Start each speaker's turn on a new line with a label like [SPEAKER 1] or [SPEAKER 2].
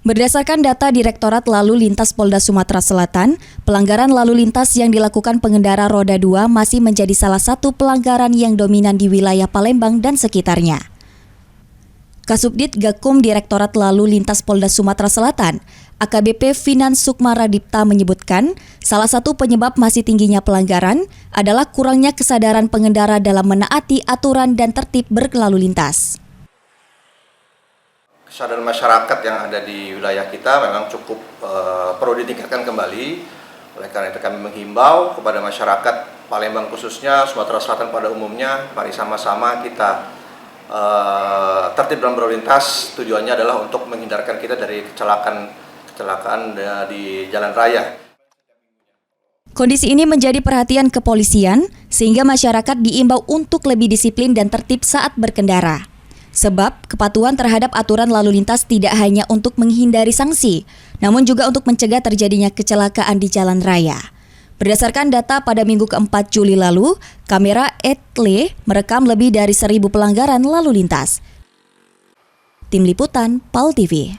[SPEAKER 1] Berdasarkan data Direktorat Lalu Lintas Polda Sumatera Selatan, pelanggaran lalu lintas yang dilakukan pengendara roda 2 masih menjadi salah satu pelanggaran yang dominan di wilayah Palembang dan sekitarnya. Kasubdit Gakum Direktorat Lalu Lintas Polda Sumatera Selatan, AKBP Finan Sukmaradipta menyebutkan, salah satu penyebab masih tingginya pelanggaran adalah kurangnya kesadaran pengendara dalam menaati aturan dan tertib berlalu lintas.
[SPEAKER 2] Kesadaran masyarakat yang ada di wilayah kita memang cukup perlu ditingkatkan kembali. Oleh karena itu kami menghimbau kepada masyarakat Palembang khususnya, Sumatera Selatan pada umumnya, mari sama-sama kita tertib dalam berlalu lintas. Tujuannya adalah untuk menghindarkan kita dari kecelakaan di jalan raya.
[SPEAKER 1] Kondisi ini menjadi perhatian kepolisian sehingga masyarakat diimbau untuk lebih disiplin dan tertib saat berkendara. Sebab kepatuhan terhadap aturan lalu lintas tidak hanya untuk menghindari sanksi, namun juga untuk mencegah terjadinya kecelakaan di jalan raya. Berdasarkan data pada minggu ke-4 Juli lalu, kamera ETLE merekam lebih dari 1.000 pelanggaran lalu lintas. Tim Liputan, PAL TV.